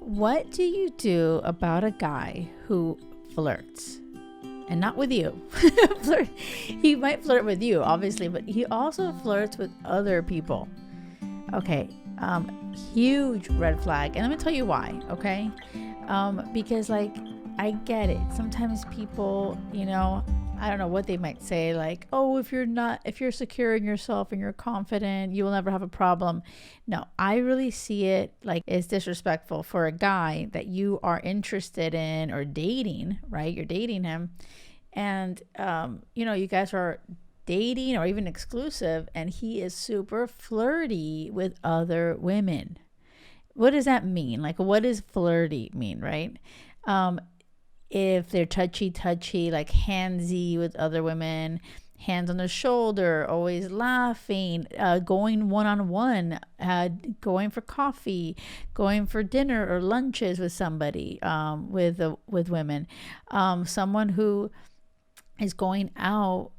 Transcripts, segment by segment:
What do you do about a guy who flirts? And not with you. He might flirt with you, obviously, but he also flirts with other people. Okay, huge red flag. And let me tell you why, okay? Because I get it. Sometimes people, I don't know what they might say, like, oh, if you're secure in yourself and you're confident, you will never have a problem. No, I really see it like it's disrespectful for a guy that you are interested in or dating, right? You're dating him, and you guys are dating or even exclusive, and he is super flirty with other women. What does that mean? Like, what does flirty mean, right? If they're touchy, like handsy with other women, hands on the shoulder, always laughing, going one-on-one, going for coffee, going for dinner or lunches with somebody, with women, someone who is going out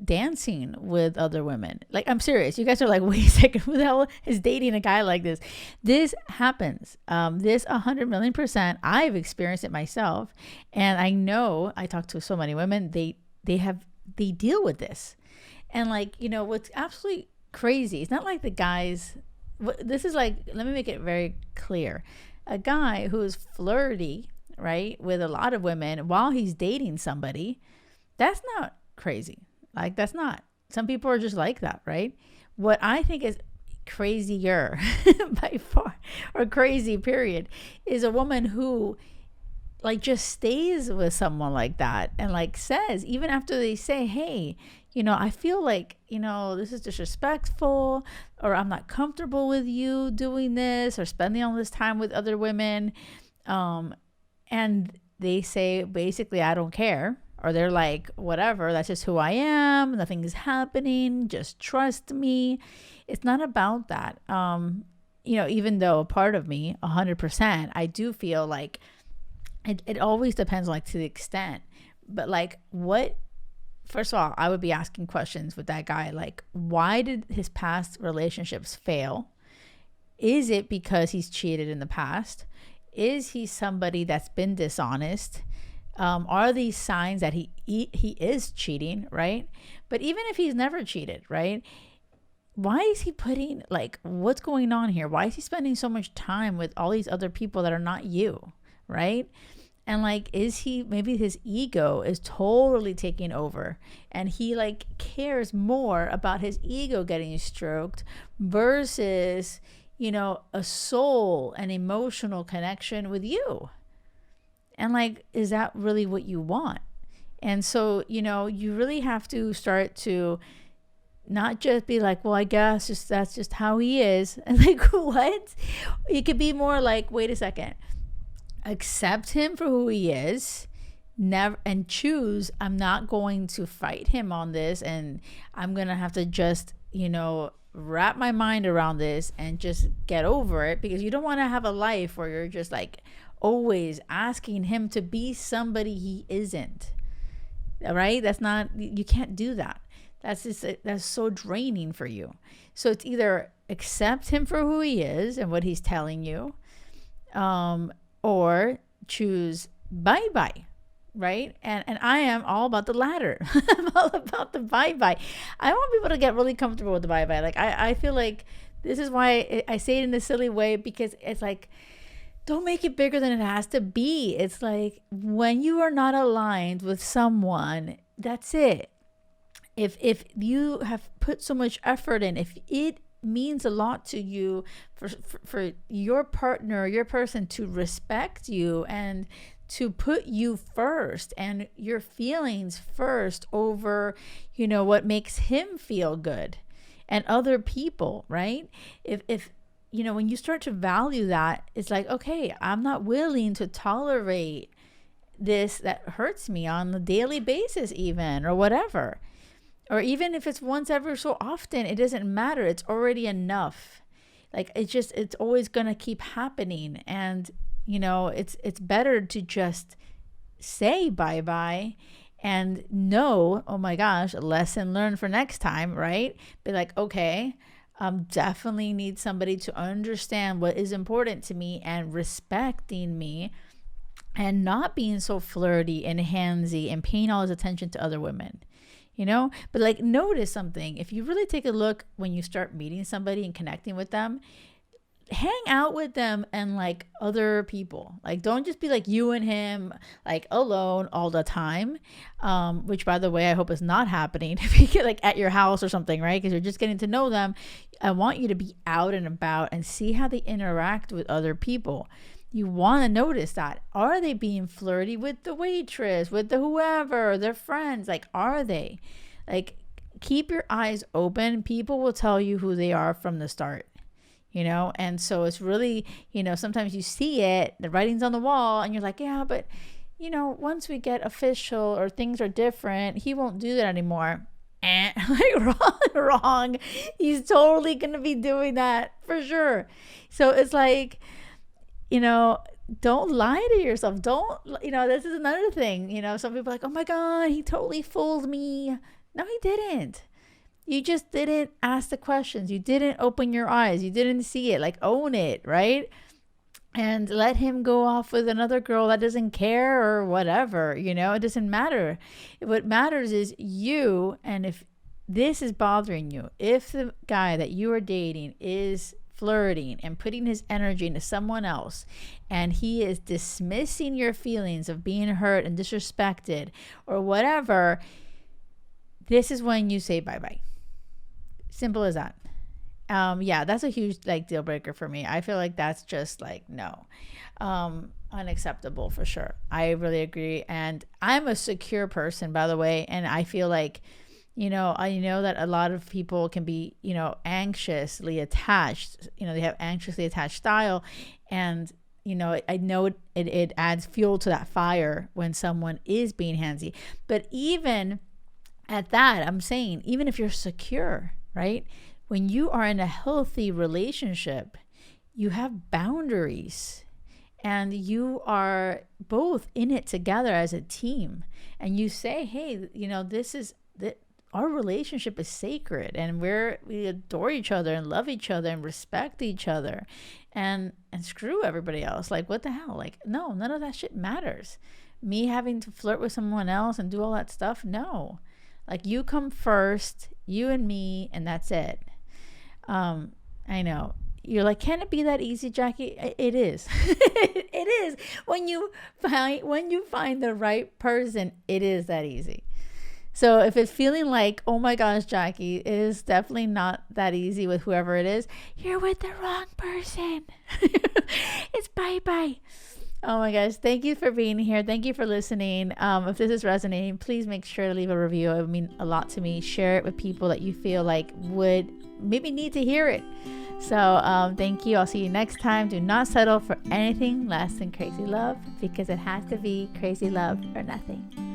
dancing with other women. Like, I'm serious. You guys are like, wait a second, who the hell is dating a guy like this? This happens. This 100,000,000%. I've experienced it myself, and I know, I talk to so many women. They deal with this, and what's absolutely crazy. It's not like the guys. This is like, let me make it very clear. A guy who is flirty, right, with a lot of women while he's dating somebody, that's not crazy. Like, that's not. Some people are just like that, right? What I think is crazier by far, or crazy period, is a woman who just stays with someone like that and says, even after they say, hey, I feel like, this is disrespectful, or I'm not comfortable with you doing this or spending all this time with other women, and they say basically, I don't care. Or they're like, whatever, that's just who I am. Nothing is happening. Just trust me. It's not about that. Even though a part of me, 100%, I do feel like it always depends, to the extent. But first of all, I would be asking questions with that guy. Like, why did his past relationships fail? Is it because he's cheated in the past? Is he somebody that's been dishonest? Are these signs that he is cheating, right? But even if he's never cheated, right? Why is he putting, what's going on here? Why is he spending so much time with all these other people that are not you, right? And is he, maybe his ego is totally taking over, and he cares more about his ego getting stroked versus, a soul and emotional connection with you. And is that really what you want? And so, you really have to start to not just be like, well, I guess that's just how he is. And what? It could be more like, wait a second, accept him for who he is, never, and choose, I'm not going to fight him on this, and I'm going to have to just, wrap my mind around this and just get over it, because you don't want to have a life where you're just always asking him to be somebody he isn't. All right? That's not, you can't do that. That's so draining for you. So it's either accept him for who he is and what he's telling you, or choose bye-bye, right? And I am all about the latter. I'm all about the bye-bye. I want people to get really comfortable with the bye-bye. I feel like this is why I say it in a silly way, because it's don't make it bigger than it has to be. It's when you are not aligned with someone, that's it. If you have put so much effort in, if it means a lot to you for your partner, your person to respect you and to put you first and your feelings first over, what makes him feel good and other people, right? If when you start to value that, it's okay, I'm not willing to tolerate this that hurts me on a daily basis, even, or whatever. Or even if it's once ever so often, it doesn't matter. It's already enough. It's always going to keep happening. And, it's better to just say bye-bye and know, oh my gosh, lesson learned for next time, right? Be okay, Definitely need somebody to understand what is important to me and respecting me, and not being so flirty and handsy and paying all his attention to other women, but like, notice something. If you really take a look when you start meeting somebody and connecting with them, hang out with them and like other people. Like, don't just be like you and him, like alone all the time, which, by the way, I hope is not happening if you get like at your house or something, right? Because you're just getting to know them. I want you to be out and about and see how they interact with other people. You want to notice that. Are they being flirty with the waitress, with the whoever, their friends? Like, are they? Like, keep your eyes open. People will tell you who they are from the start. And so it's really, sometimes you see it, the writing's on the wall, and you're like, yeah, but, once we get official or things are different, he won't do that anymore. Like, wrong. He's totally going to be doing that for sure. So it's like, don't lie to yourself. Don't, this is another thing, some people are like, oh my God, he totally fooled me. No, he didn't. You just didn't ask the questions. You didn't open your eyes. You didn't see it. Like, own it, right? And let him go off with another girl that doesn't care or whatever. It doesn't matter. What matters is you. And if this is bothering you, if the guy that you are dating is flirting and putting his energy into someone else, and he is dismissing your feelings of being hurt and disrespected or whatever, this is when you say bye-bye. Simple as that. That's a huge like deal breaker for me. I feel like that's just like, no, unacceptable for sure. I really agree. And I'm a secure person, by the way. And I feel like, I know that a lot of people can be, anxiously attached, they have anxiously attached style. And, I know it adds fuel to that fire when someone is being handsy. But even at that, I'm saying, even if you're secure, right? When you are in a healthy relationship, you have boundaries and you are both in it together as a team. And you say, hey, our relationship is sacred, and we adore each other and love each other and respect each other, and screw everybody else. Like, what the hell? Like, no, none of that shit matters. Me having to flirt with someone else and do all that stuff, no. Like, you come first, you and me, and that's it. I know. You're like, can it be that easy, Jackie? It is. It is. When you find the right person, it is that easy. So if it's feeling like, oh my gosh, Jackie, it is definitely not that easy with whoever it is, you're with the wrong person. It's bye-bye. Oh my gosh. Thank you for being here. Thank you for listening. If this is resonating, please make sure to leave a review. It would mean a lot to me. Share it with people that you feel like would maybe need to hear it. So thank you. I'll see you next time. Do not settle for anything less than crazy love, because it has to be crazy love or nothing.